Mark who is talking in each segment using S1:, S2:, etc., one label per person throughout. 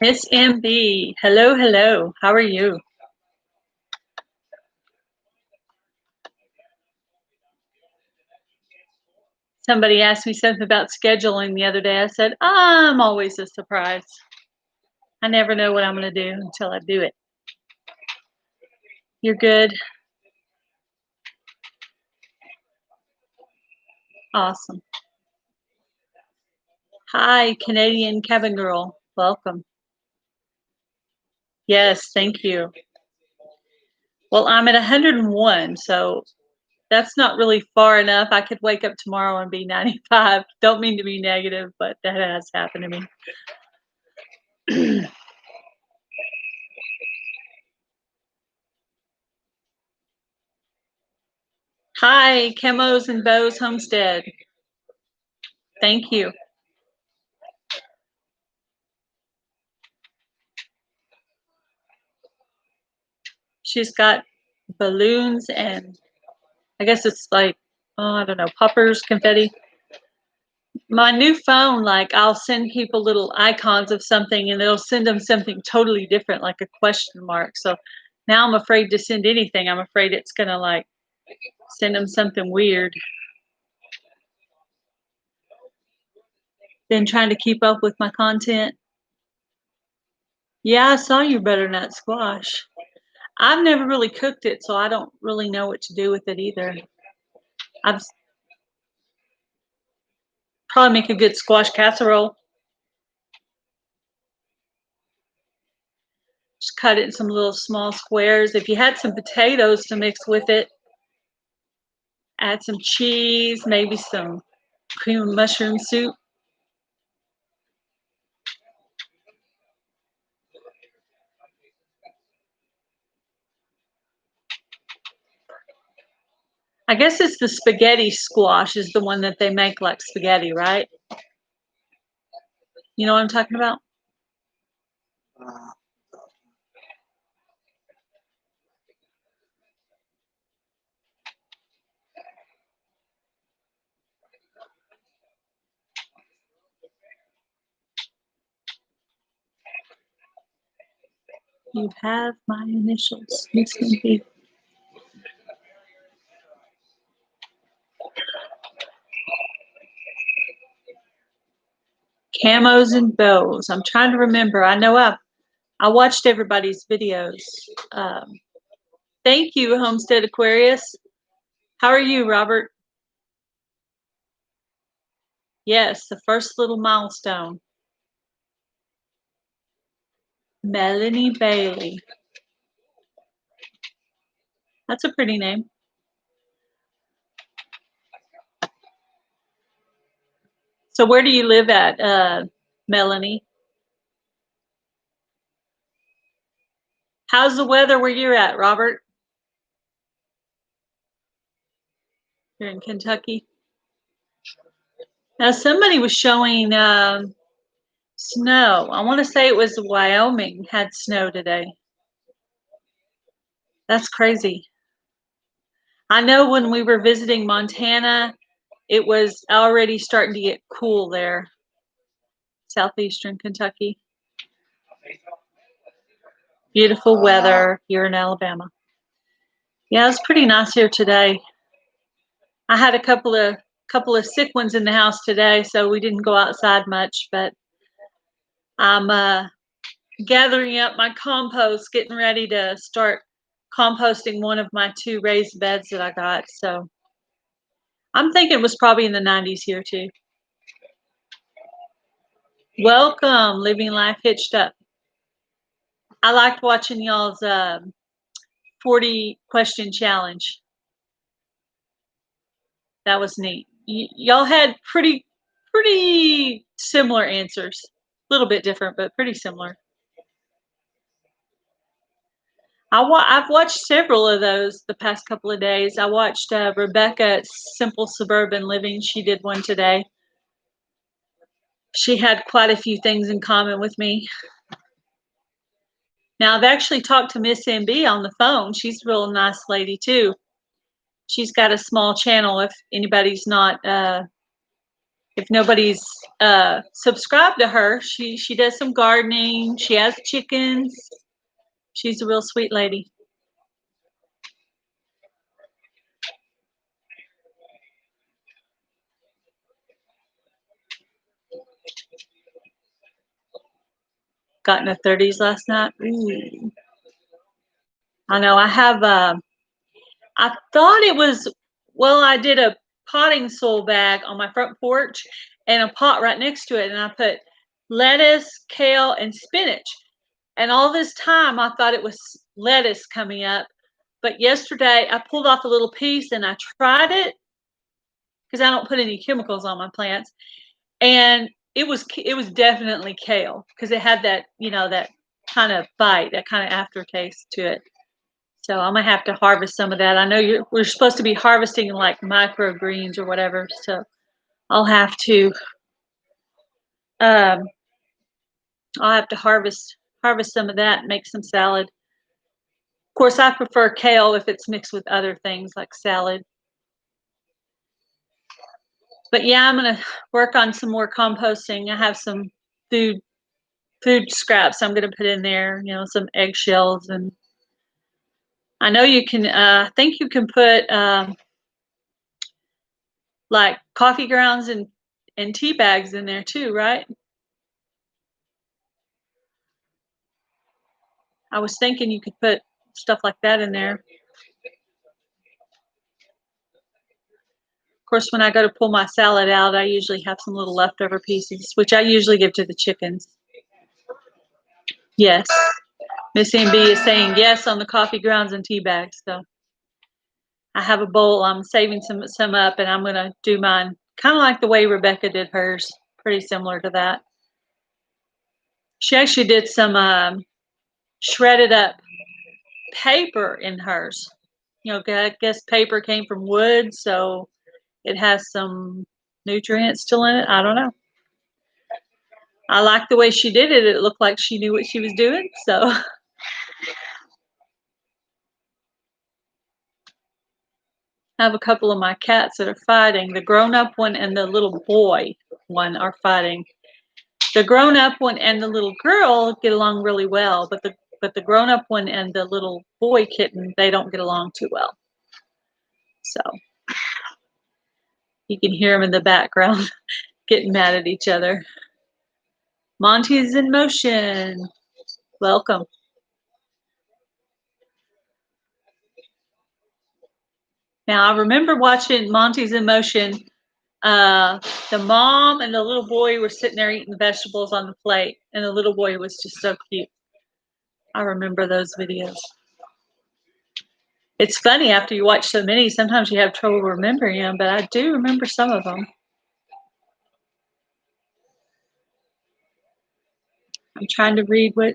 S1: Miss MB, hello, hello. How are you? Somebody asked me something about scheduling the other day. I said, I'm always a surprise. I never know what I'm going to do until I do it. You're good? Awesome. Hi, Canadian cabin girl. Welcome. Yes, thank you. Well, I'm at 101, so that's not really far enough. I could wake up tomorrow and be 95. Don't mean to be negative, but that has happened to me. Hi, Chemos and Bows Homestead. Thank you. She's got balloons and I guess it's like, oh, I don't know, poppers, confetti. My new phone, like I'll send people little icons of something and it'll send them something totally different, like a question mark. So now I'm afraid to send anything. I'm afraid it's going to like send them something weird. Been trying to keep up with my content. Yeah, I saw your butternut squash. I've never really cooked it, so I don't really know what to do with it either. I've probably make a good squash casserole. Just cut it in some little small squares. If you had some potatoes to mix with it, add some cheese, maybe some cream of mushroom soup. I guess it's the spaghetti squash is the one that they make like spaghetti, right? You know what I'm talking about? You have my initials. Camos and bows. I'm trying to remember. I know I watched everybody's videos. Thank you, Homestead Aquarius. How are you, Robert? Yes, the first little milestone. Melanie Bailey. That's a pretty name. So where do you live at, Melanie? How's the weather where you're at, Robert? You're in Kentucky. Now somebody was showing snow. I want to say it was Wyoming had snow today. That's crazy. I know when we were visiting Montana, it was already starting to get cool there. Southeastern Kentucky. Beautiful weather here in Alabama. Yeah, it's pretty nice here today. I had a couple of sick ones in the house today, so we didn't go outside much, but I'm gathering up my compost, getting ready to start composting one of my 2 raised beds that I got. So I'm thinking it was probably in the 90s here too. Welcome, Living Life Hitched Up. I liked watching y'all's 40 question challenge. That was neat. Y'all had pretty similar answers. A little bit different, but pretty similar. I've watched several of those the past couple of days. I watched Rebecca at Simple Suburban Living. She did one today. She had quite a few things in common with me. Now, I've actually talked to Miss MB on the phone. She's a real nice lady, too. She's got a small channel if anybody's not If nobody's subscribed to her, she does some gardening. She has chickens. She's a real sweet lady. Got in the 30s last night. Ooh. I know. I have. I thought it was. Well, I did a potting soil bag on my front porch and a pot right next to it, and I put lettuce, kale, and spinach. And all this time, I thought it was lettuce coming up. But yesterday, I pulled off a little piece and I tried it because I don't put any chemicals on my plants, and it was definitely kale because it had that that kind of bite, that kind of aftertaste to it. So I'm gonna have to harvest some of that. I know we're supposed to be harvesting like microgreens or whatever, so I'll have to um, harvest some of that and make some salad. Of course, I prefer kale if it's mixed with other things like salad. But yeah, I'm gonna work on some more composting. I have some food scraps I'm gonna put in there. Some eggshells, and I know you can. I think you can put like coffee grounds and tea bags in there too, right? I was thinking you could put stuff like that in there. Of course, when I go to pull my salad out, I usually have some little leftover pieces, which I usually give to the chickens. Yes. Miss MB is saying yes on the coffee grounds and tea bags. So I have a bowl. I'm saving some up, and I'm going to do mine kind of like the way Rebecca did hers, pretty similar to that. She actually did some shredded up paper in hers. I guess paper came from wood, so it has some nutrients still in it. I don't know. I like the way she did it. It looked like she knew what she was doing. So I have a couple of my cats that are fighting. The grown-up one and the little boy one are fighting. The grown-up one and the little girl get along really well, but the grown-up one and the little boy kitten, they don't get along too well. So you can hear them in the background getting mad at each other. Monty's in motion. Welcome. Now I remember watching Monty's in Motion. The mom and the little boy were sitting there eating vegetables on the plate, and the little boy was just so cute. I remember those videos. It's funny, after you watch so many, sometimes you have trouble remembering them, but I do remember some of them. I'm trying to read what.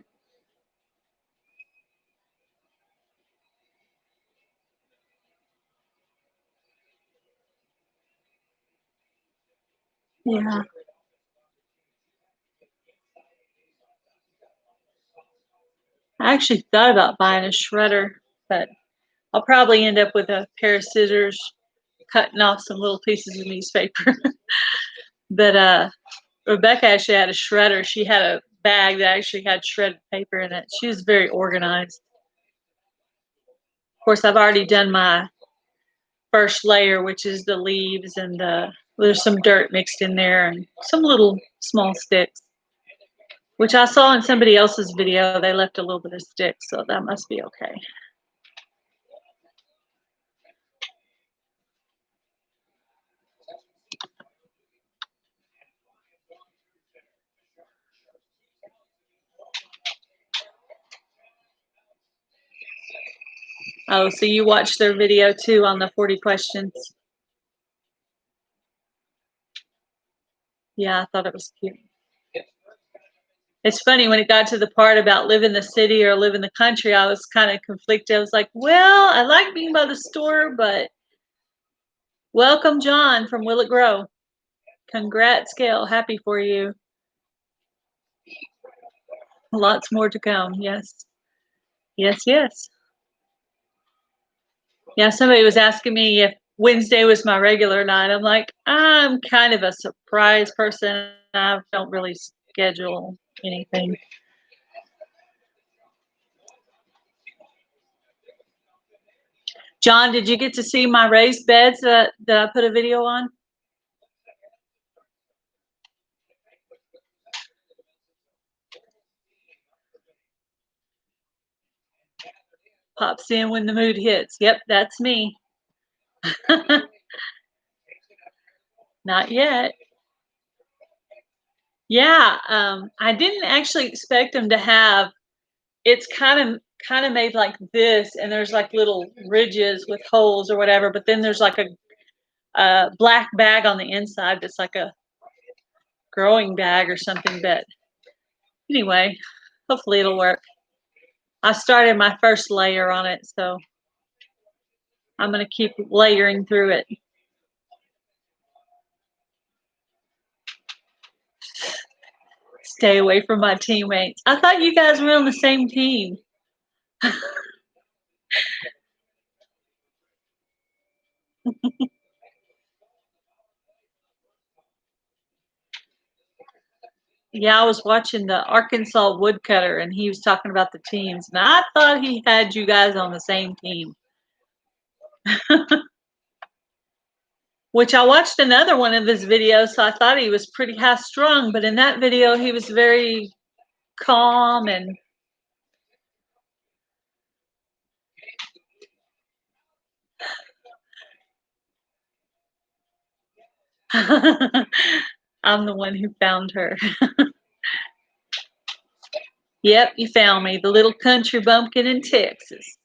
S1: Yeah. I actually thought about buying a shredder, but I'll probably end up with a pair of scissors cutting off some little pieces of newspaper. But Rebecca actually had a shredder. She had a bag that actually had shredded paper in it. She was very organized. Of course, I've already done my first layer, which is the leaves, and there's some dirt mixed in there and some little small sticks, which I saw in somebody else's video. They left a little bit of sticks, so that must be okay. Oh, so you watched their video too on the 40 questions? Yeah, I thought it was cute. It's funny, when it got to the part about live in the city or live in the country, I was kind of conflicted. I was like, well, I like being by the store, but welcome, John from Will It Grow. Congrats, Gail. Happy for you. Lots more to come. Yes. Yes, yes. Yeah, somebody was asking me Wednesday was my regular night. I'm like, I'm kind of a surprise person. I don't really schedule anything. John, did you get to see my raised beds that I put a video on? Pops in when the mood hits. Yep, that's me. Not yet. Yeah, I didn't actually expect them to have. It's kind of made like this, and there's like little ridges with holes or whatever. But then there's like a black bag on the inside that's like a growing bag or something. But anyway, hopefully it'll work. I started my first layer on it, so I'm gonna keep layering through it. Stay away from my teammates. I thought you guys were on the same team. Yeah, I was watching the Arkansas woodcutter, and he was talking about the teams, and I thought he had you guys on the same team. Which I watched another one of his videos, so I thought he was pretty high strung, but in that video he was very calm and I'm the one who found her. Yep, you found me, the little country bumpkin in Texas.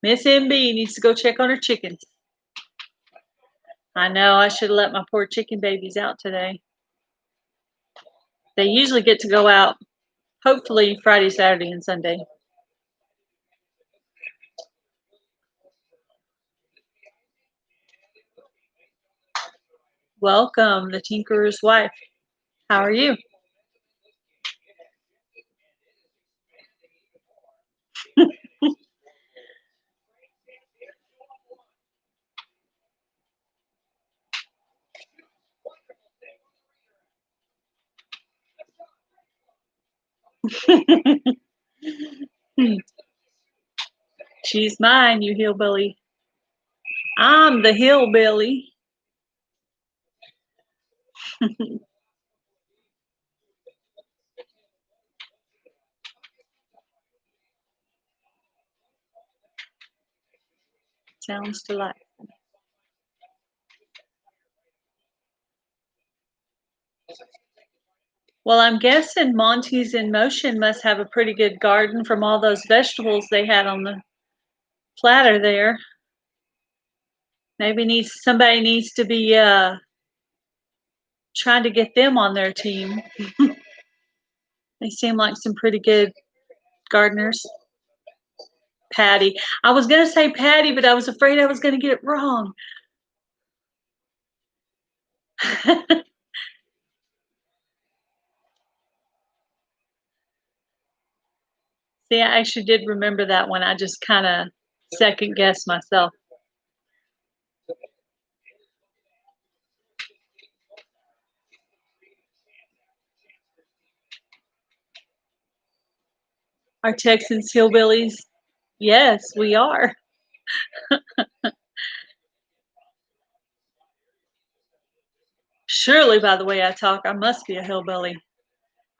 S1: Miss MB needs to go check on her chickens. I know, I should have let my poor chicken babies out today. They usually get to go out, hopefully Friday, Saturday, and Sunday. Welcome, the tinkerer's wife. How are you? She's mine, you hillbilly. I'm the hillbilly. Sounds delightful. Well, I'm guessing Monty's in Motion must have a pretty good garden from all those vegetables they had on the platter there. Maybe somebody needs to be trying to get them on their team. They seem like some pretty good gardeners. Patty. I was gonna say Patty, but I was afraid I was gonna get it wrong. See, I actually did remember that one. I just kind of second guessed myself. Are Texans hillbillies? Yes, we are. Surely, by the way I talk, I must be a hillbilly.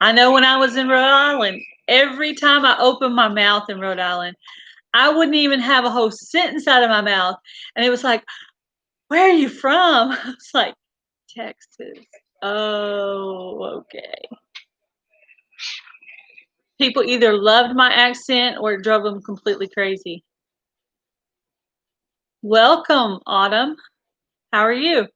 S1: I know when I was in Rhode Island, every time I opened my mouth in Rhode Island, I wouldn't even have a whole sentence out of my mouth. And it was like, where are you from? I was like, Texas. Oh, okay. People either loved my accent or it drove them completely crazy. Welcome, Autumn. How are you?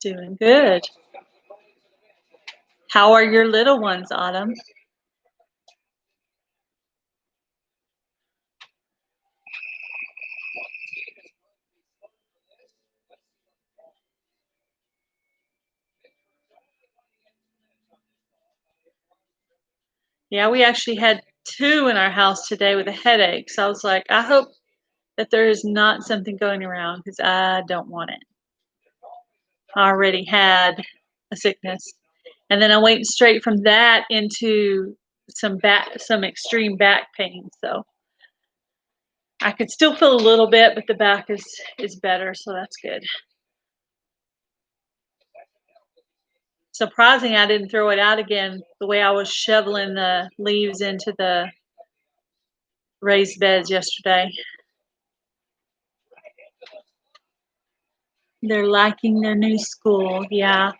S1: Doing good. How are your little ones, Autumn? Yeah, we actually had 2 in our house today with a headache. So I was like, I hope that there is not something going around because I don't want it. I already had a sickness. And then I went straight from that into some extreme back pain. So I could still feel a little bit, but the back is better, so that's good. Surprising I didn't throw it out again the way I was shoveling the leaves into the raised beds yesterday. They're liking their new school. Yeah.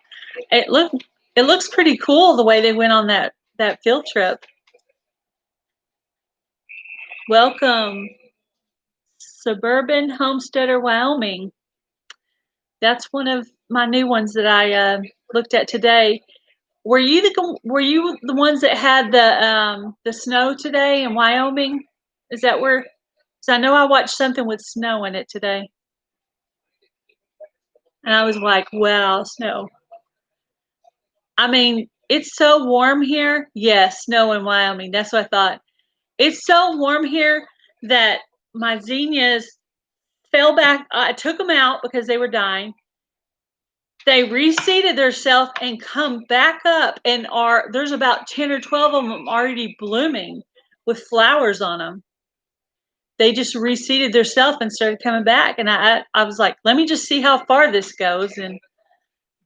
S1: It looks pretty cool the way they went on that field trip. Welcome, Suburban Homesteader, Wyoming. That's one of my new ones that I looked at today. Were you the ones that had the snow today in Wyoming? Is that where? Because I know I watched something with snow in it today, and I was like, "Wow, snow!" I mean, it's so warm here. Yes, snow in Wyoming. That's what I thought. It's so warm here that my zinnias fell back. I took them out because they were dying. They reseeded themselves and come back up and there's about 10 or 12 of them already blooming with flowers on them. They just reseeded themselves and started coming back. And I was like, let me just see how far this goes. And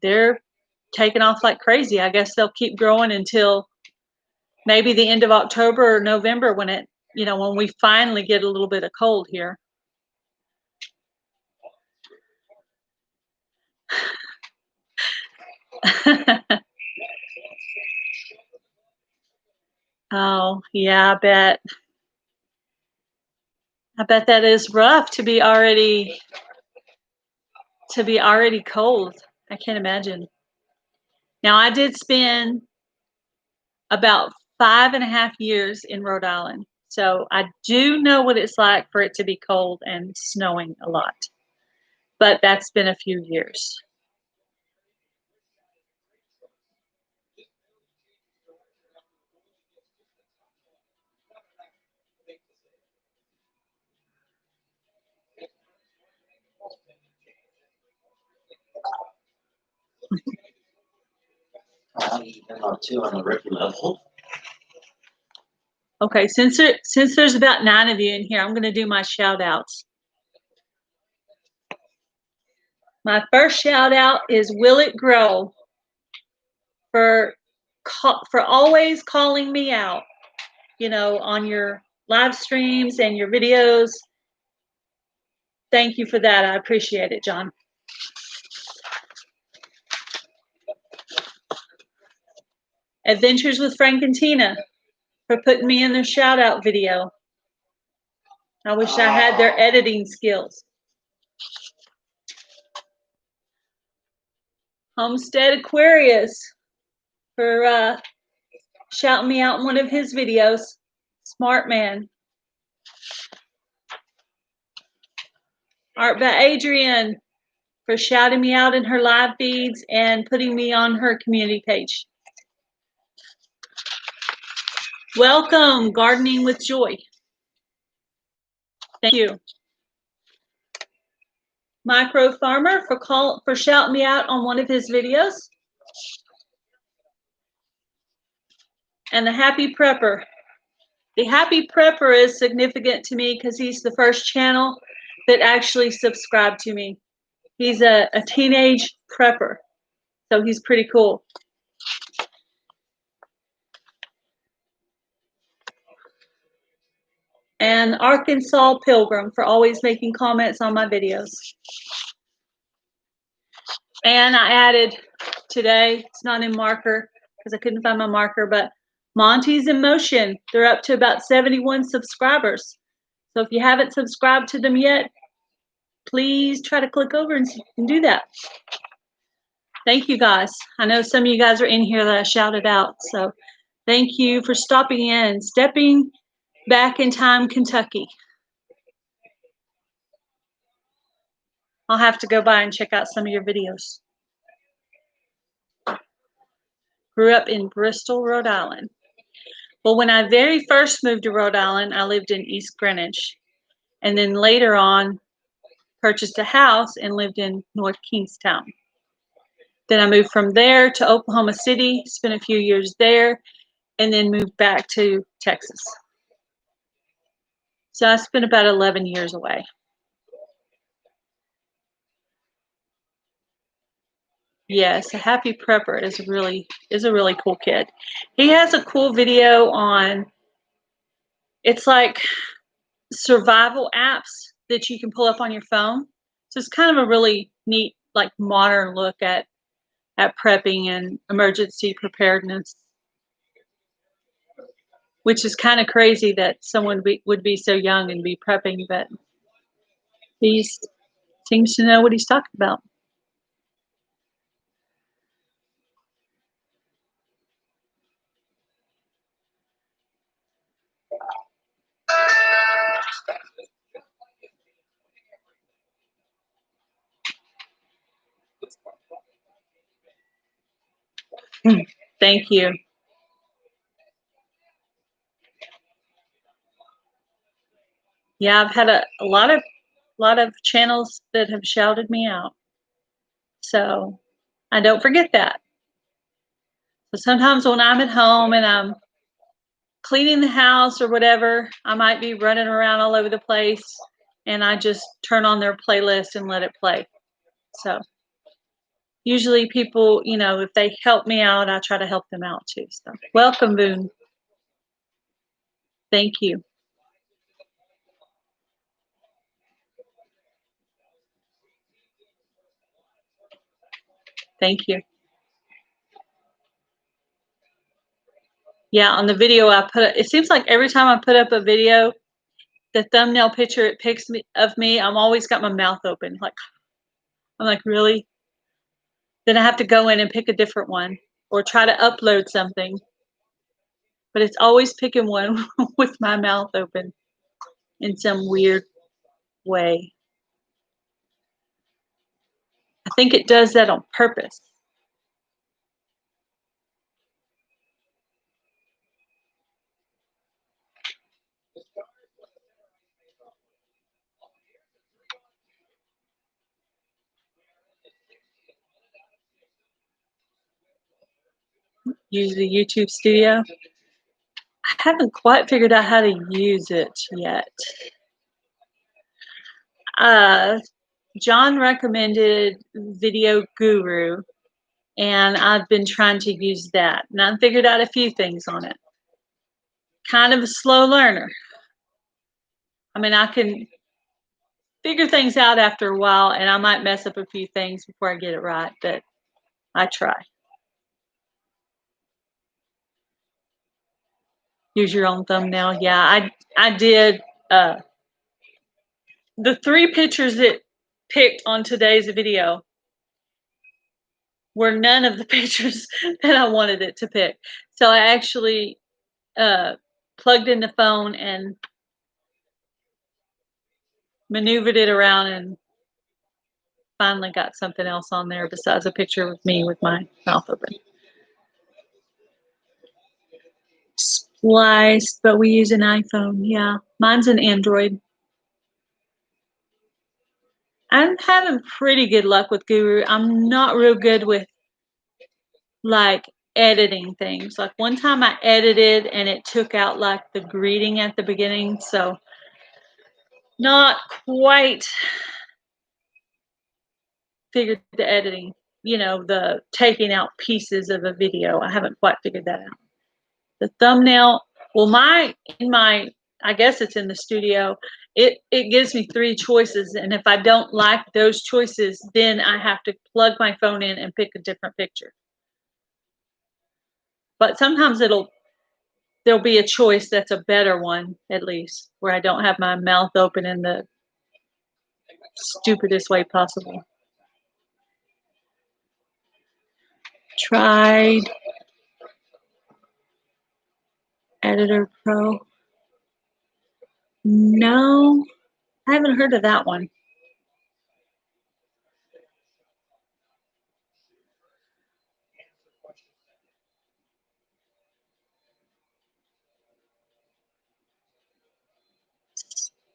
S1: they're taking off like crazy. I guess they'll keep growing until maybe the end of October or November when we finally get a little bit of cold here. Oh, yeah, I bet that is rough to be already cold. I can't imagine. Now, I did spend about 5.5 years in Rhode Island, so I do know what it's like for it to be cold and snowing a lot. But that's been a few years. On the record level. Okay, since there's about 9 of you in here, I'm going to do my shout outs. My first shout out is Will It Grow for always calling me out, on your live streams and your videos. Thank you for that. I appreciate it, John. Adventures with Frank and Tina for putting me in their shout out video. I wish I had their editing skills. Homestead Aquarius for shouting me out in one of his videos. Smart man. Art by Adrienne for shouting me out in her live feeds and putting me on her community page. Welcome, Gardening with Joy. Thank you. Micro Farmer for shouting me out on one of his videos. And the Happy Prepper. The Happy Prepper is significant to me because he's the first channel that actually subscribed to me. He's a teenage prepper, so he's pretty cool. And Arkansas Pilgrim for always making comments on my videos. And I added today, it's not in marker because I couldn't find my marker, but Monty's in Motion. They're up to about 71 subscribers. So if you haven't subscribed to them yet, please try to click over and do that. Thank you guys. I know some of you guys are in here that I shouted out. So thank you for stopping in and stepping back in time, Kentucky. I'll have to go by and check out some of your videos. Grew up in Bristol, Rhode Island. Well, when I very first moved to Rhode Island, I lived in East Greenwich. And then later on, purchased a house and lived in North Kingstown. Then I moved from there to Oklahoma City, spent a few years there, and then moved back to Texas. So I spent about 11 years away. Yes, a happy prepper is a really cool kid. He has a cool video on, it's like survival apps that you can pull up on your phone. So it's kind of a really neat, like modern look at prepping and emergency preparedness, which is kind of crazy that someone would be so young and be prepping, but he seems to know what he's talking about. Thank you. Yeah, I've had a lot of channels that have shouted me out. So I don't forget that. So sometimes when I'm at home and I'm cleaning the house or whatever, I might be running around all over the place and I just turn on their playlist and let it play. So usually people, you know, if they help me out, I try to help them out too. So welcome, Boone. Thank you. Thank you. Yeah, on the video I put, it seems like every time I put up a video, the thumbnail picture it picks me of me, I'm always got my mouth open. Like, I'm like, really? Then I have to go in and pick a different one or try to upload something. But it's always picking one with my mouth open in some weird way. I think it does that on purpose. Use the YouTube Studio. I haven't quite figured out how to use it yet. John recommended Video Guru, and I've been trying to use that. And I've figured out a few things on it. Kind of a slow learner. I mean, I can figure things out after a while, and I might mess up a few things before I get it right, but I try. Use your own thumbnail. Yeah, I did. The 3 pictures it picked on today's video were none of the pictures that I wanted it to pick. So I actually plugged in the phone and maneuvered it around and finally got something else on there besides a picture of me with my mouth open. Spliced, but we use an iPhone. Yeah, mine's an Android. I'm having pretty good luck with Guru. I'm not real good with like editing things. Like one time I edited and it took out like the greeting at the beginning, so not quite figured the editing, you know, the taking out pieces of a video. I haven't quite figured that out. The thumbnail, well, I guess it's in the studio. It gives me 3 choices, and if I don't like those choices, then I have to plug my phone in and pick a different picture. But sometimes there'll be a choice that's a better one, at least, where I don't have my mouth open in the stupidest way possible. tried Editor Pro. No, I haven't heard of that one.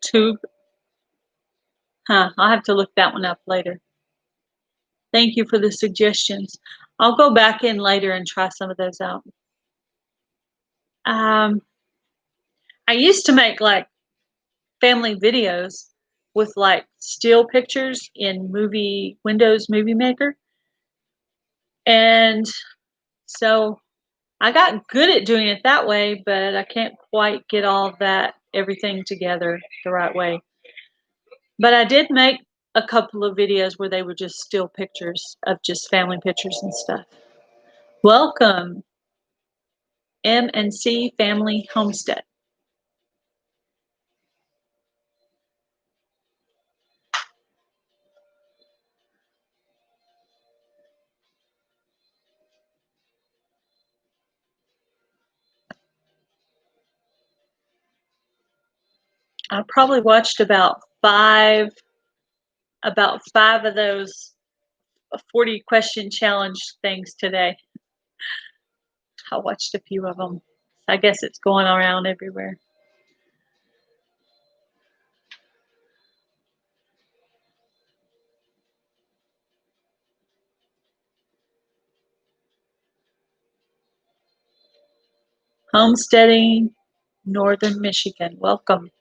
S1: Tube. Huh, I'll have to look that one up later. Thank you for the suggestions. I'll go back in later and try some of those out. I used to make like family videos with like still pictures in Windows Movie Maker. And so I got good at doing it that way, but I can't quite get all of that, everything together the right way. But I did make a couple of videos where they were just still pictures of just family pictures and stuff. Welcome, M&C Family Homestead. I probably watched about five of those 40 question challenge things today. I watched a few of them. I guess it's going around everywhere. Homesteading, Northern Michigan. Welcome.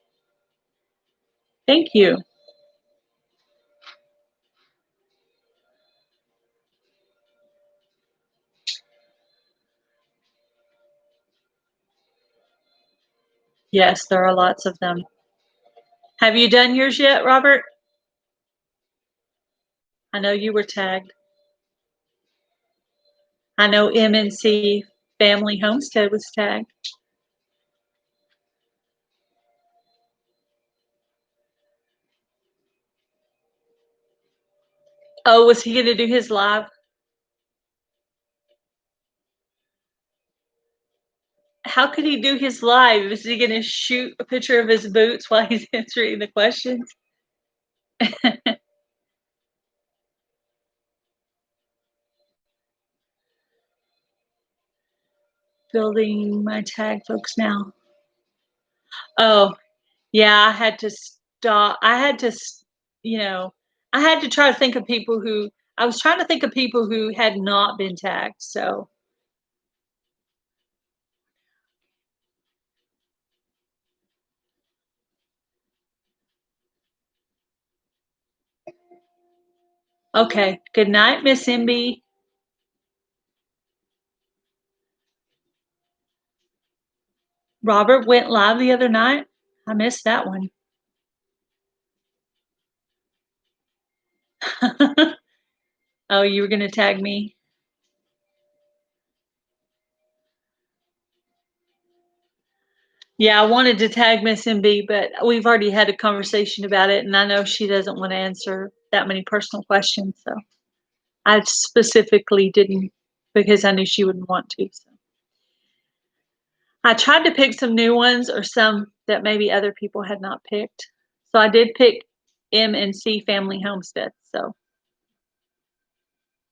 S1: Thank you. Yes, there are lots of them. Have you done yours yet, Robert? I know you were tagged. I know M&C Family Homestead was tagged. Oh, was he going to do his live? How could he do his live? Is he going to shoot a picture of his boots while he's answering the questions? Building my tag folks now. Oh, yeah, I had to stop. I had to, I had to try to think of people who, I was trying to think of people who had not been tagged. So, okay. Good night, Miss MB. Robert went live the other night. I missed that one. Oh, you were going to tag me? Yeah, I wanted to tag Miss MB, but we've already had a conversation about it, and I know she doesn't want to answer that many personal questions. So I specifically didn't because I knew she wouldn't want to. So I tried to pick some new ones or some that maybe other people had not picked. So I did pick M&C Family Homestead. So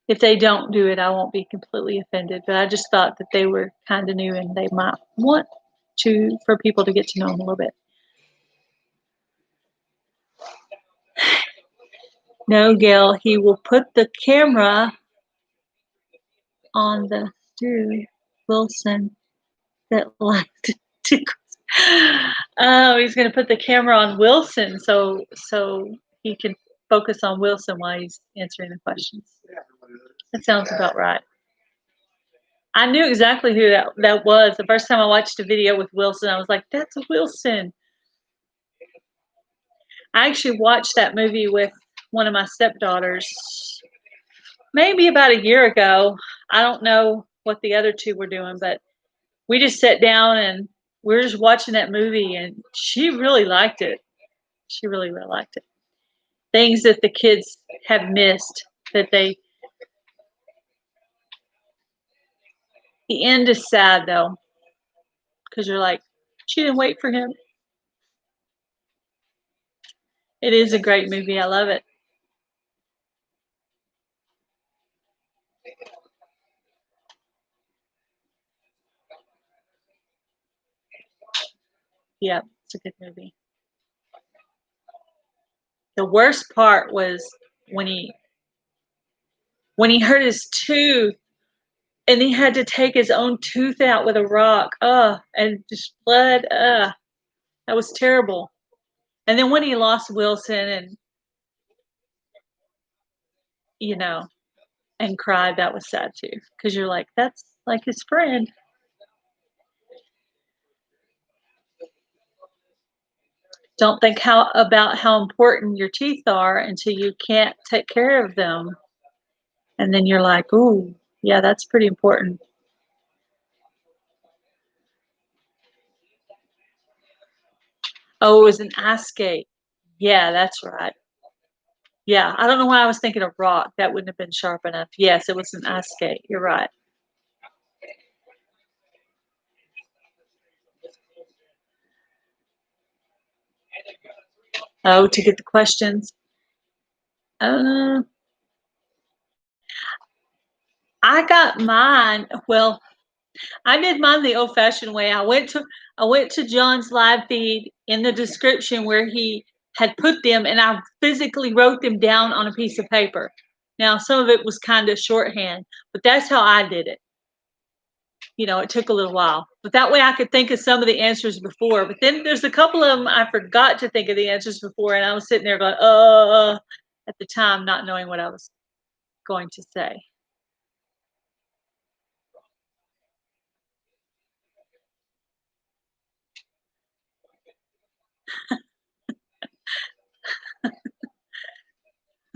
S1: if they don't do it, I won't be completely offended. But I just thought that they were kind of new and they might want for people to get to know them a little bit. No, Gail, he will put the camera on the dude, Wilson, that liked to. Oh, he's going to put the camera on Wilson so he can focus on Wilson while he's answering the questions. That sounds about right. I knew exactly who that was. The first time I watched a video with Wilson, I was like, that's Wilson. I actually watched that movie with one of my stepdaughters maybe about a year ago. I don't know what the other two were doing, but we just sat down and we were just watching that movie, and she really liked it. She really, really liked it. Things that the kids have missed that they The end is sad though, because you're like, she didn't wait for him. It is a great movie. I love it. Yeah, it's a good movie. The worst part was when he hurt his tooth and he had to take his own tooth out with a rock. And just blood. That was terrible. And then when he lost Wilson and you know and cried, that was sad too. Because you're like, that's like his friend. Don't think how important your teeth are until you can't take care of them. And then you're like, ooh, yeah, that's pretty important. Oh, it was an ice skate. Yeah, that's right. Yeah, I don't know why I was thinking of rock. That wouldn't have been sharp enough. Yes, it was an ice skate. You're right. Oh, to get the questions. Uh, I got mine. Well, I did mine the old-fashioned way. I went to John's live feed in the description where he had put them, and I physically wrote them down on a piece of paper. Now, some of it was kind of shorthand, but that's how I did it. It took a little while, but that way I could think of some of the answers before. But then there's a couple of them I forgot to think of the answers before, and I was sitting there going, at the time, not knowing what I was going to say.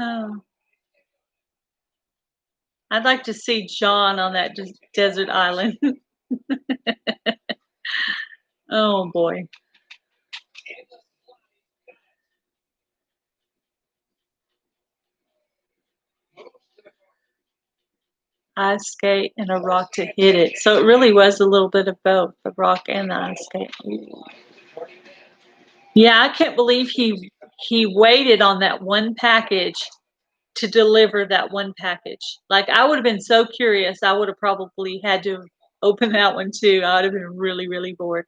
S1: Oh, I'd like to see John on that desert island. Oh boy. Ice skate and a rock to hit it. So it really was a little bit of both, the rock and the ice skate. Yeah, I can't believe he waited on that one package to deliver that one package. Like I would have been so curious, I would have probably had to open that one too. I would have been really, really bored.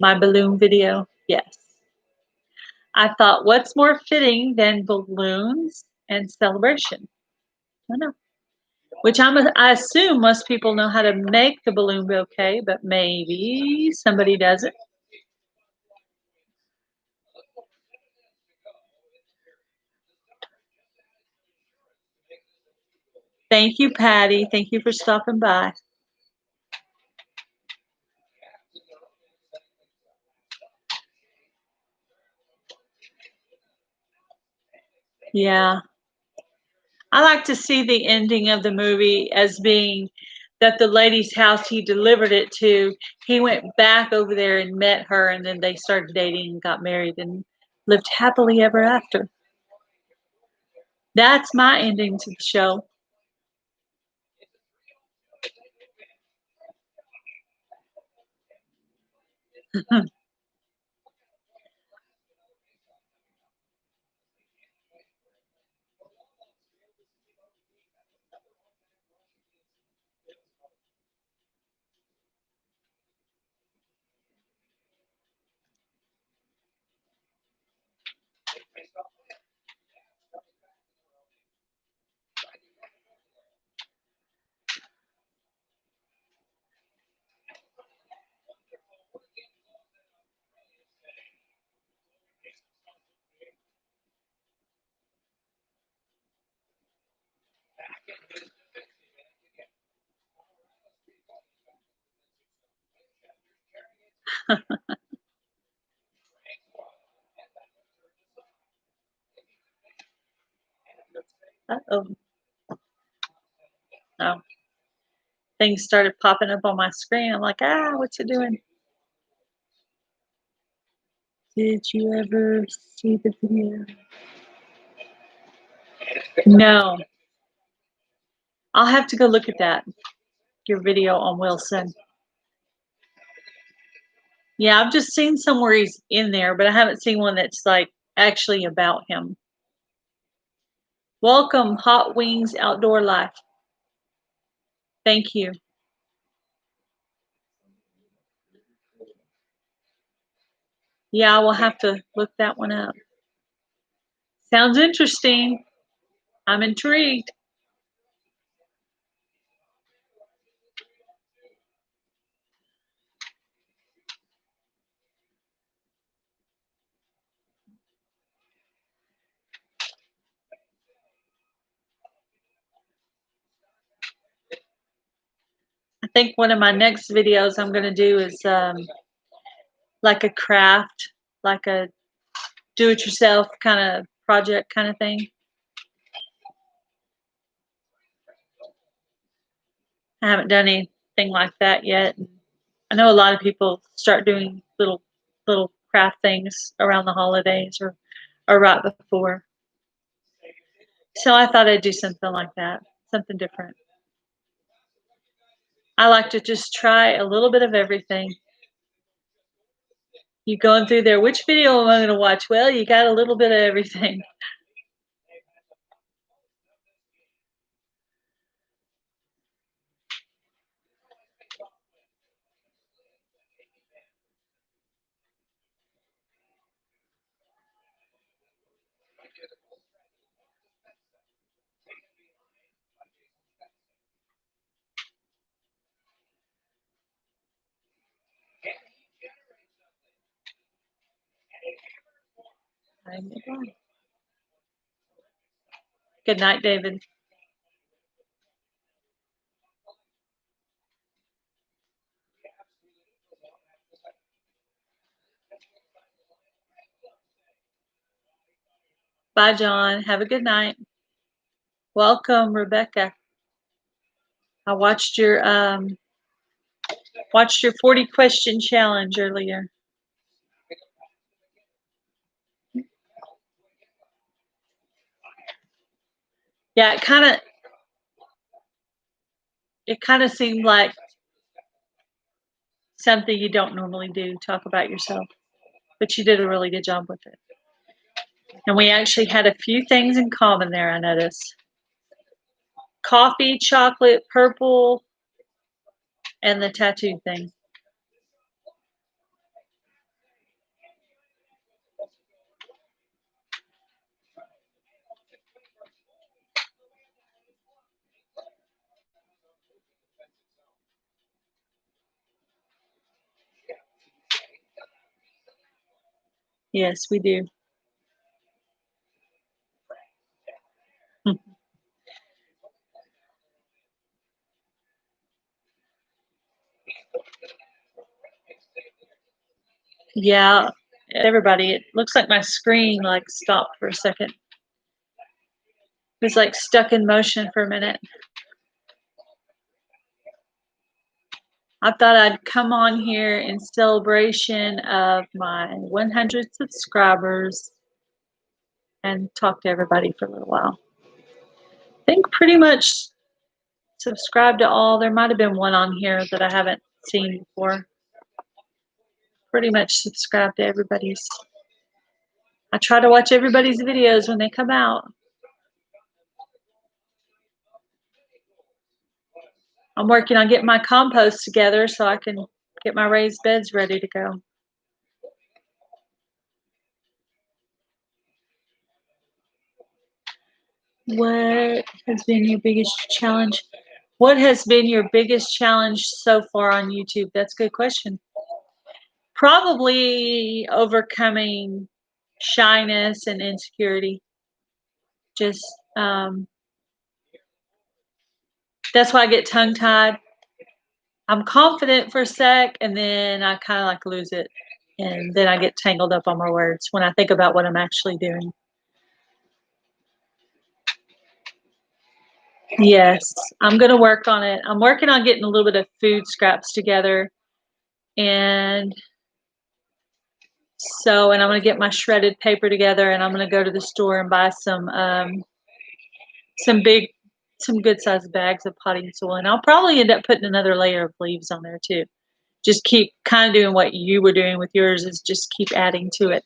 S1: My balloon video, yes. I thought, what's more fitting than balloons and celebration? I don't know. Which I assume most people know how to make the balloon bouquet, but maybe somebody doesn't. Thank you, Patty. Thank you for stopping by. Yeah. I like to see the ending of the movie as being that the lady's house he delivered it to, he went back over there and met her, and then they started dating and got married and lived happily ever after. That's my ending to the show. Uh-oh. No. Things started popping up on my screen. I'm like, what's it doing? Did you ever see the video? No. I'll have to go look at that. Your video on Wilson. Yeah, I've just seen somewhere he's in there, but I haven't seen one that's like actually about him. Welcome, Hot Wings Outdoor Life. Thank you. Yeah, I will have to look that one up. Sounds interesting. I'm intrigued. I think one of my next videos I'm going to do is like a craft, like a do-it-yourself kind of project kind of thing. I haven't done anything like that yet. I know a lot of people start doing little craft things around the holidays or right before. So I thought I'd do something like that, something different. I like to just try a little bit of everything. You going through there, which video am I going to watch? Well, you got a little bit of everything. Good night, David. Bye, John. Have a good night. Welcome, Rebecca. I watched your 40 question challenge earlier. Yeah, it kind of seemed like something you don't normally do, talk about yourself. But you did a really good job with it. And we actually had a few things in common there, I noticed. Coffee, chocolate, purple, and the tattoo thing. Yes, we do. Yeah, everybody. It looks like my screen like stopped for a second. It was like stuck in motion for a minute. I thought I'd come on here in celebration of my 100 subscribers and talk to everybody for a little while. I think pretty much subscribed to all. There might have been one on here that I haven't seen before. Pretty much subscribed to everybody's. I try to watch everybody's videos when they come out. I'm working on getting my compost together so I can get my raised beds ready to go. What has been your biggest challenge? What has been your biggest challenge so far on YouTube? That's a good question. Probably overcoming shyness and insecurity. Just that's why I get tongue-tied. I'm confident for a sec, and then I kind of like lose it, and then I get tangled up on my words when I think about what I'm actually doing. Yes, I'm going to work on it. I'm working on getting a little bit of food scraps together and So, and I'm going to get my shredded paper together, and I'm going to go to the store and buy some big, some good sized bags of potting soil, and I'll probably end up putting another layer of leaves on there too. Just keep kind of doing what you were doing with yours, is just keep adding to it.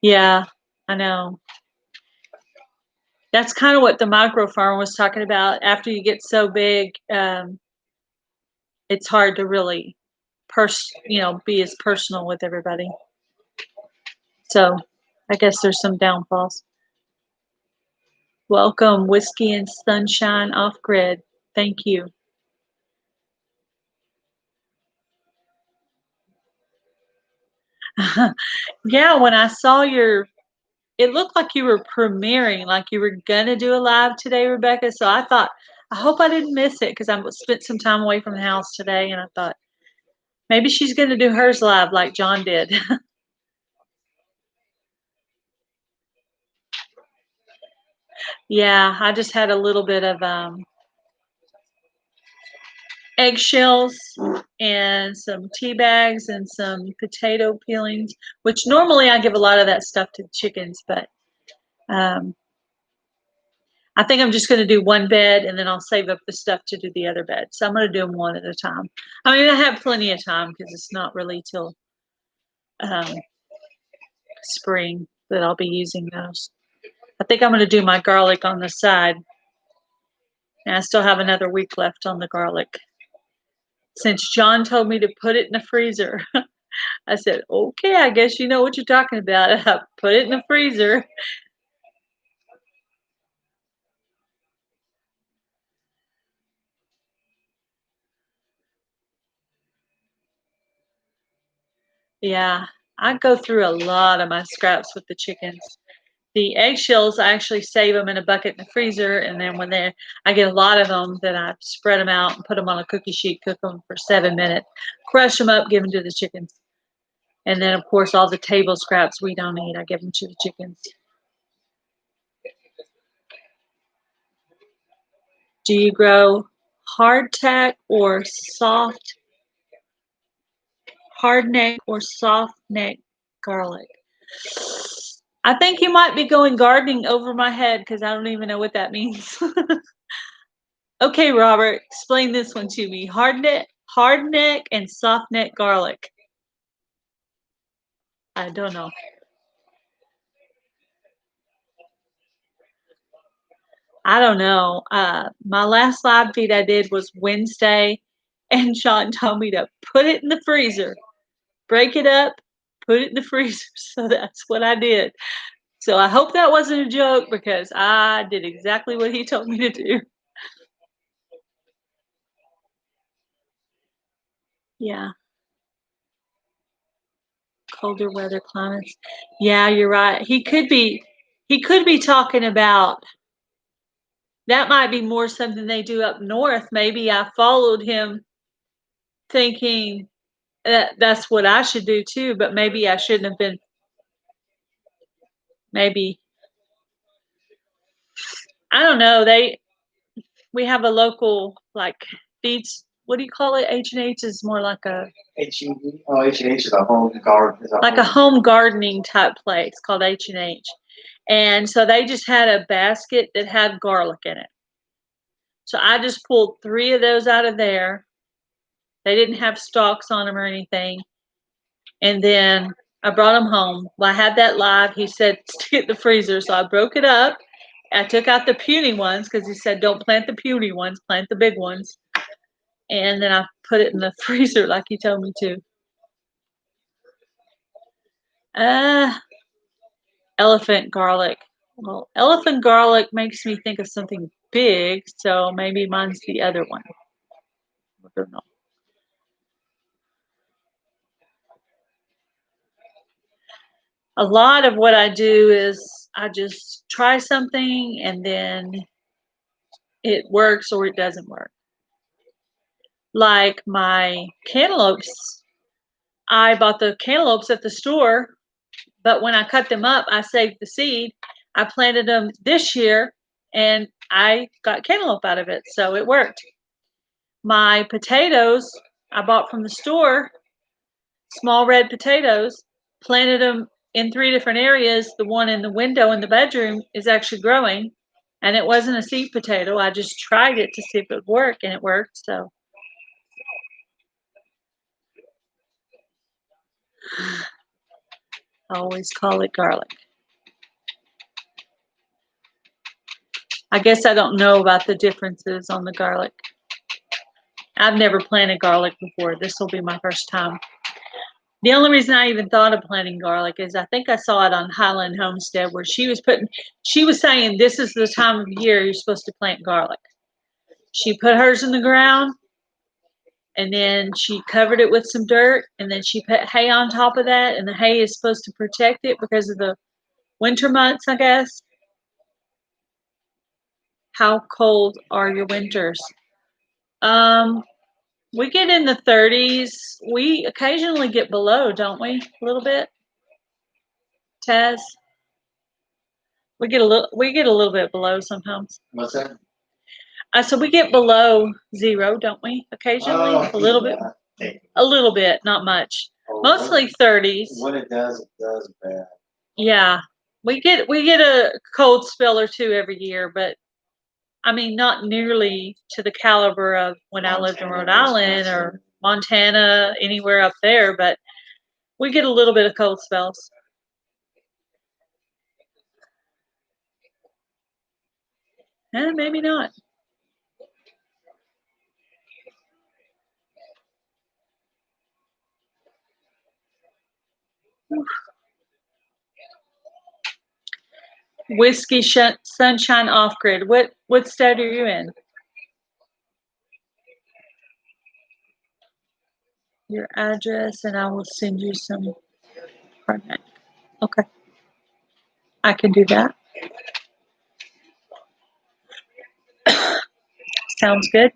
S1: Yeah, I know. That's kind of what the micro farm was talking about. After you get so big, it's hard to really be as personal with everybody. So I guess there's some downfalls. Welcome, Whiskey and Sunshine Off Grid. Thank you. Yeah, when I saw it looked like you were premiering, like you were gonna do a live today, Rebecca. So I thought, I hope I didn't miss it because I spent some time away from the house today, and I thought maybe she's gonna do hers live like John did. Yeah, I just had a little bit of eggshells and some tea bags and some potato peelings, which normally I give a lot of that stuff to chickens, but um, I think I'm just going to do one bed and then I'll save up the stuff to do the other bed. So I'm going to do them one at a time. I mean, I have plenty of time because it's not really till um, spring that I'll be using those. I think I'm going to do my garlic on the side. And I still have another week left on the garlic. Since John told me to put it in the freezer, I said, okay, I guess you know what you're talking about. I put it in the freezer. Yeah, I go through a lot of my scraps with the chickens. The eggshells, I actually save them in a bucket in the freezer, and then I get a lot of them, then I spread them out and put them on a cookie sheet, cook them for 7 minutes, crush them up, give them to the chickens. And then, of course, all the table scraps we don't eat, I give them to the chickens. Do you grow hardtack or hardneck or soft neck garlic? I think you might be going gardening over my head because I don't even know what that means. Okay, Robert, explain this one to me. Hard neck and soft neck garlic. I don't know. I don't know. My last live feed I did was Wednesday, and Sean told me to put it in the freezer, break it up, put it in the freezer. So that's what I did. So I hope that wasn't a joke because I did exactly what he told me to do. Yeah, colder weather climates. Yeah, you're right. He could be talking about that might be more something they do up north. Maybe I followed him thinking that's what I should do too, but maybe I shouldn't have been. Maybe I don't know. We have a local like feeds. What do you call it? H&H is more like a
S2: HEB. Oh, H&H is a home garden.
S1: like a home gardening type place called H&H. And so they just had a basket that had garlic in it. So I just pulled 3 of those out of there. They didn't have stalks on them or anything. And then I brought them home. Well, I had that live. He said, stick it in the freezer. So I broke it up. I took out the puny ones because he said, don't plant the puny ones, plant the big ones. And then I put it in the freezer like he told me to. Uh, Elephant garlic. Well, elephant garlic makes me think of something big, so maybe mine's the other one. I don't know. A lot of what I do is I just try something and then it works or it doesn't work. Like my cantaloupes, I bought the cantaloupes at the store, but when I cut them up, I saved the seed. I planted them this year and I got cantaloupe out of it, so it worked. My potatoes I bought from the store, small red potatoes, planted them in 3 different areas. The one in the window in the bedroom is actually growing, and it wasn't a seed potato. I just tried it to see if it would work, and it worked. So I always call it garlic. I guess I don't know about the differences on the garlic. I've never planted garlic before. This will be my first time. The only reason I even thought of planting garlic is I think I saw it on Highland Homestead where she was saying this is the time of year you're supposed to plant garlic. She put hers in the ground, and then she covered it with some dirt, and then she put hay on top of that, and the hay is supposed to protect it because of the winter months, I guess. How cold are your winters? We get in the 30s. We occasionally get below, don't we? A little bit. Taz? We get a little bit below sometimes.
S2: What's that?
S1: So we get below 0, don't we? Occasionally, a little bit, not much. Mostly 30s.
S2: When it does bad.
S1: Yeah, we get a cold spell or 2 every year, but I mean not nearly to the caliber of when I lived in Rhode Island or Montana, anywhere up there. But we get a little bit of cold spells. Maybe not. Whiskey Sunshine Off Grid. What state are you in? Your address, and I will send you some permit. Okay, I can do that. Sounds good.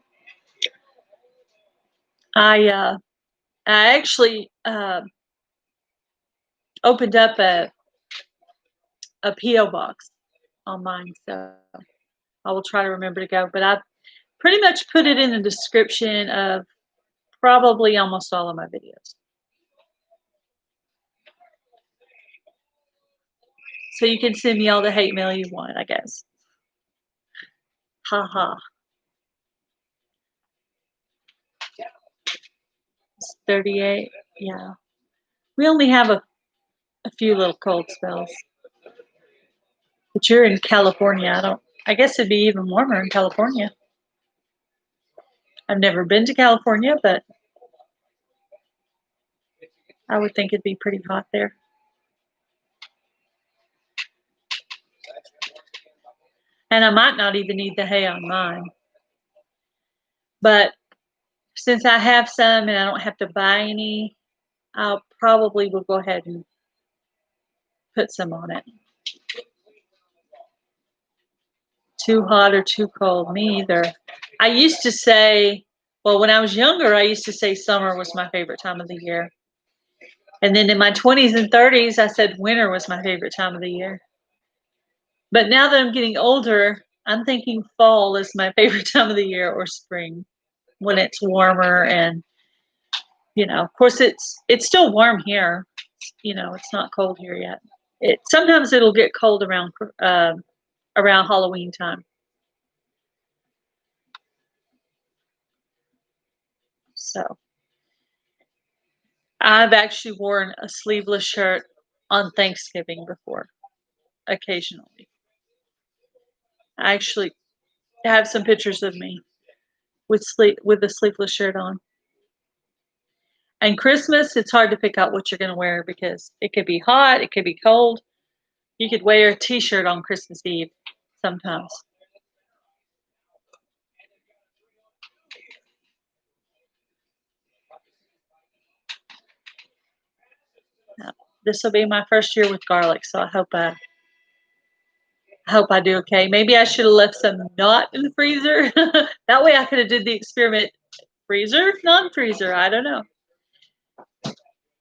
S1: I actually opened up a PO box on mine, so I will try to remember to go. But I pretty much put it in the description of probably almost all of my videos. So you can send me all the hate mail you want, I guess. Ha ha. It's 38. Yeah. We only have a few little cold spells. But you're in California. I guess it'd be even warmer in California. I've never been to California, but I would think it'd be pretty hot there. And I might not even need the hay on mine. But since I have some and I don't have to buy any, I'll probably will go ahead and put some on it. Too hot or too cold? Me either. I used to say, well, when I was younger, I used to say summer was my favorite time of the year. And then in my 20s and 30s, I said winter was my favorite time of the year. But now that I'm getting older, I'm thinking fall is my favorite time of the year, or spring, when it's warmer. And of course it's still warm here. It's not cold here yet. Sometimes it'll get cold around Halloween time. So I've actually worn a sleeveless shirt on Thanksgiving before, occasionally. I actually have some pictures of me with a sleeveless shirt on. And Christmas, it's hard to pick out what you're going to wear because it could be hot, it could be cold. You could wear a t-shirt on Christmas Eve sometimes. Now, this will be my first year with garlic, so I hope I do okay. Maybe I should have left some not in the freezer. That way I could have did the experiment. Freezer, non-freezer, I don't know.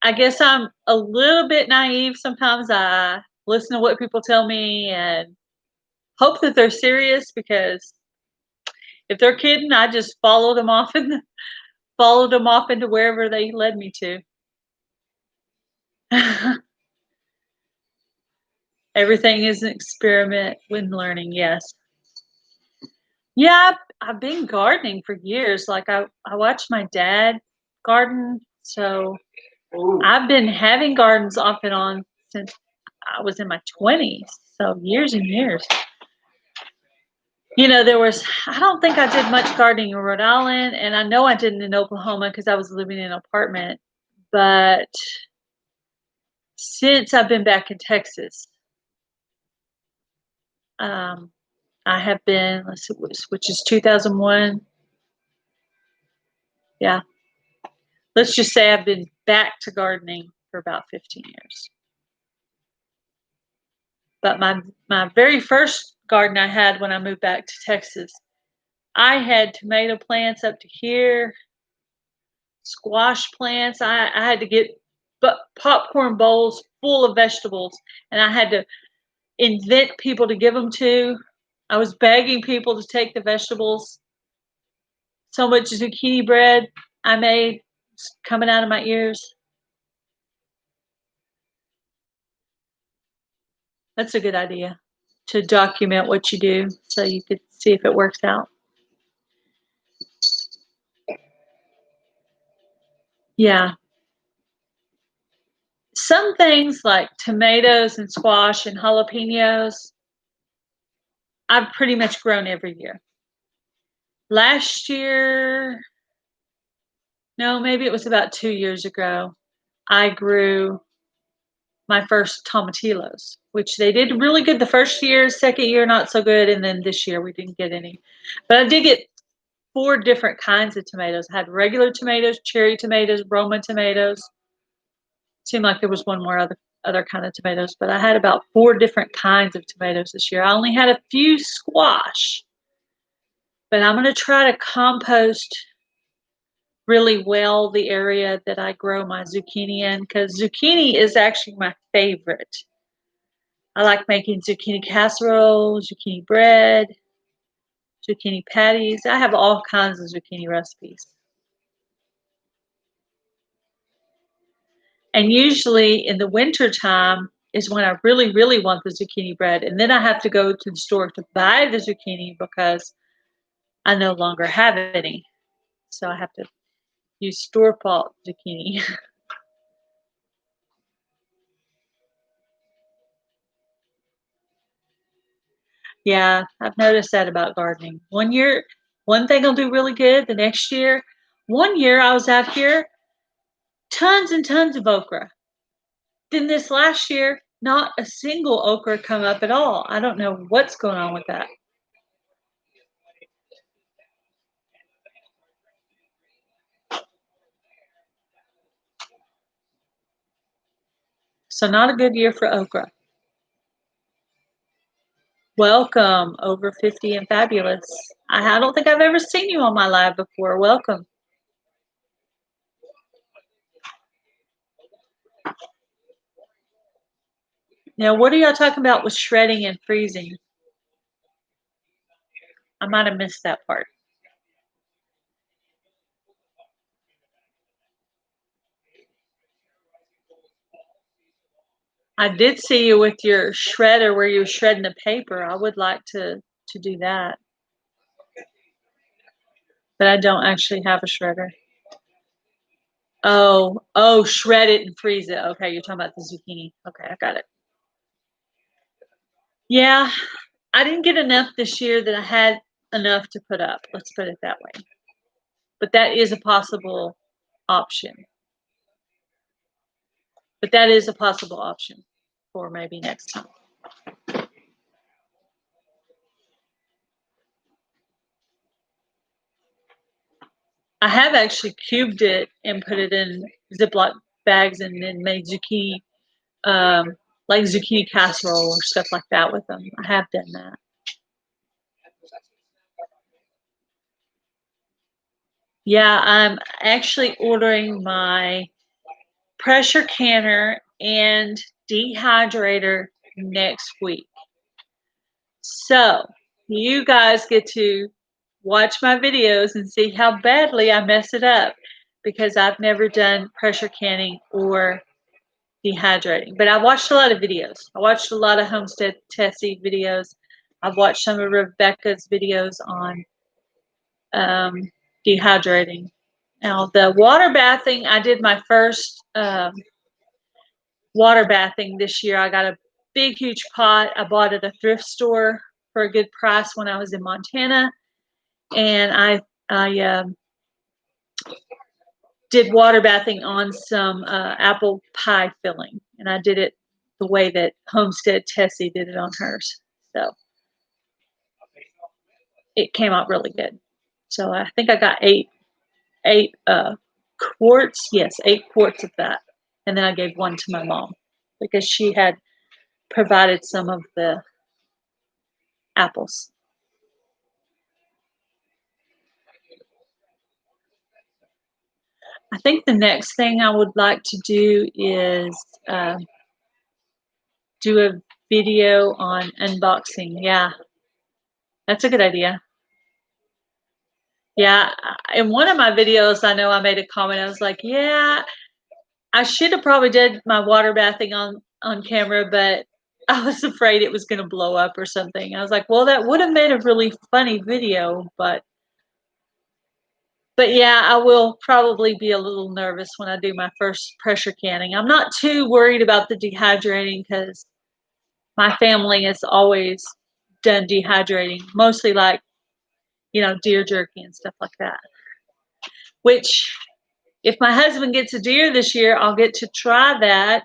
S1: I guess I'm a little bit naive. Sometimes I listen to what people tell me and hope that they're serious, because if they're kidding, I just followed them off into wherever they led me to. Everything is an experiment when learning. Yes. Yeah, I've been gardening for years. Like I watched my dad garden, so
S2: Ooh.
S1: I've been having gardens off and on since I was in my 20s. So years and years. You know, I don't think I did much gardening in Rhode Island, and I know I didn't in Oklahoma because I was living in an apartment. But since I've been back in Texas, um, I have been, let's see, which is 2001. Yeah. Let's just say I've been back to gardening for about 15 years. But my very first garden I had when I moved back to Texas, I had tomato plants up to here, squash plants. I had to get popcorn bowls full of vegetables, and I had to invent people to give them to. I was begging people to take the vegetables. So much zucchini bread I made coming out of my ears. That's a good idea, to document what you do so you could see if it works out. Yeah. Some things like tomatoes and squash and jalapenos, I've pretty much grown every year. Last year, no, maybe it was about 2 years ago, I grew my first tomatillos, which they did really good the first year, second year not so good, and then this year we didn't get any. But I did get 4 different kinds of tomatoes. I had regular tomatoes, cherry tomatoes, Roma tomatoes. Seemed like there was one more other kind of tomatoes, but I had about 4 different kinds of tomatoes this year. I only had a few squash, but I'm going to try to compost really well the area that I grow my zucchini in, because zucchini is actually my favorite. I like making zucchini casserole, zucchini bread, zucchini patties. I have all kinds of zucchini recipes. And usually in the winter time is when I really, really want the zucchini bread. And then I have to go to the store to buy the zucchini because I no longer have any. So I have to use store-bought zucchini. Yeah, I've noticed that about gardening. One year, one thing will do really good. The next year, one year I was out here, tons and tons of okra. Then this last year, not a single okra come up at all. I don't know what's going on with that. So not a good year for okra. Welcome, over 50 and fabulous. I don't think I've ever seen you on my live before. Welcome. Now, what are y'all talking about with shredding and freezing? I might have missed that part. I did see you with your shredder where you were shredding the paper. I would like to do that. But I don't actually have a shredder. Oh, shred it and freeze it. Okay, you're talking about the zucchini. Okay, I got it. Yeah, I didn't get enough this year that I had enough to put up. Let's put it that way. But that is a possible option. But that is a possible option for maybe next time. I have actually cubed it and put it in Ziploc bags and then made zucchini, like zucchini casserole or stuff like that with them. I have done that. Yeah, I'm actually ordering my pressure canner and dehydrator next week. So you guys get to watch my videos and see how badly I mess it up because I've never done pressure canning or dehydrating. But I watched a lot of videos. I watched a lot of Homestead Tessie videos. I've watched some of Rebecca's videos on dehydrating. Now, the water bathing, I did my first water bathing this year. I got a big, huge pot. I bought at a thrift store for a good price when I was in Montana. And I did water bathing on some apple pie filling. And I did it the way that Homestead Tessie did it on hers. So it came out really good. So I think I got eight quarts. Yes, 8 quarts of that. And then I gave one to my mom because she had provided some of the apples. I think the next thing I would like to do is do a video on unboxing. Yeah, that's a good idea. Yeah, in one of my videos, I know I made a comment. I was like, yeah, I should have probably did my water bathing on camera, but I was afraid it was going to blow up or something. I was like, well, that would have made a really funny video, but yeah, I will probably be a little nervous when I do my first pressure canning. I'm not too worried about the dehydrating because my family has always done dehydrating, mostly like, deer jerky and stuff like that. Which, if my husband gets a deer this year, I'll get to try that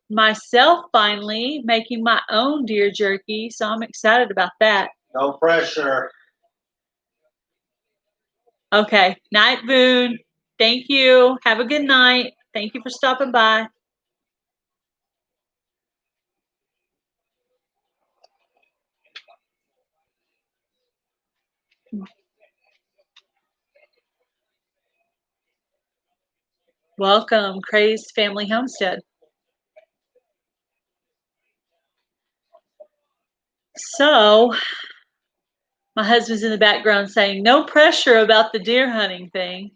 S1: myself finally, making my own deer jerky. So I'm excited about that.
S2: No pressure.
S1: Okay. Night, Boone. Thank you. Have a good night. Thank you for stopping by. Welcome, Crazed Family Homestead. So, my husband's in the background saying, no pressure about the deer hunting thing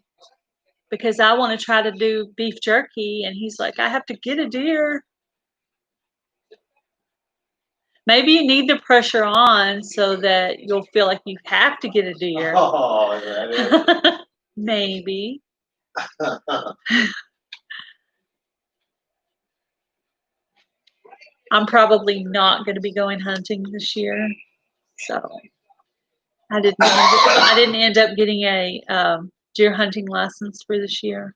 S1: because I want to try to do beef jerky. And he's like, I have to get a deer. Maybe you need the pressure on so that you'll feel like you have to get a deer.
S2: Oh, is that it?
S1: Maybe. I'm probably not going to be going hunting this year, so I didn't end up getting a deer hunting license for this year.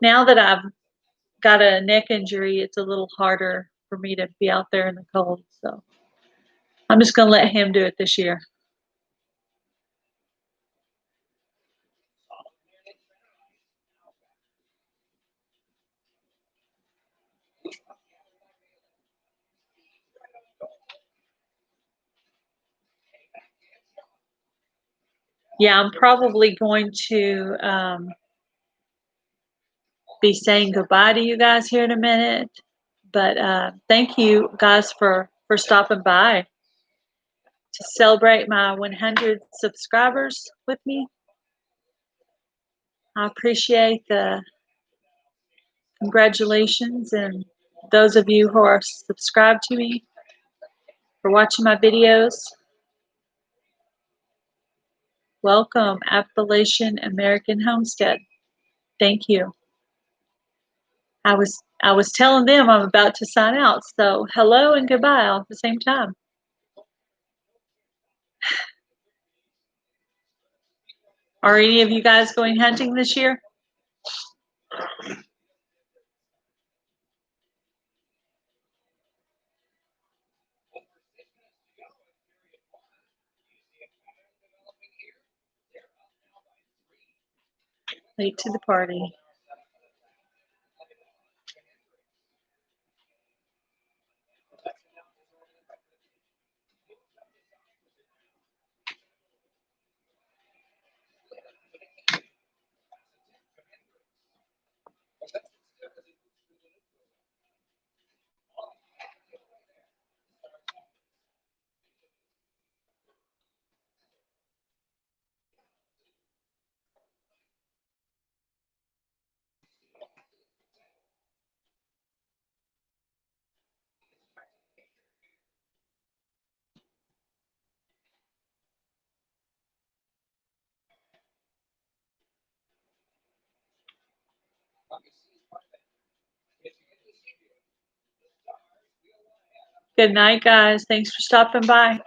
S1: Now that I've got a neck injury, it's a little harder for me to be out there in the cold. So I'm just going to let him do it this year. Yeah, I'm probably going to be saying goodbye to you guys here in a minute. But thank you guys for stopping by to celebrate my 100 subscribers with me. I appreciate the congratulations and those of you who are subscribed to me for watching my videos. Welcome, Appalachian American Homestead. Thank you. I was telling them I'm about to sign out, so hello and goodbye all at the same time. Are any of you guys going hunting this year? Late to the party. Good night, guys. Thanks for stopping by.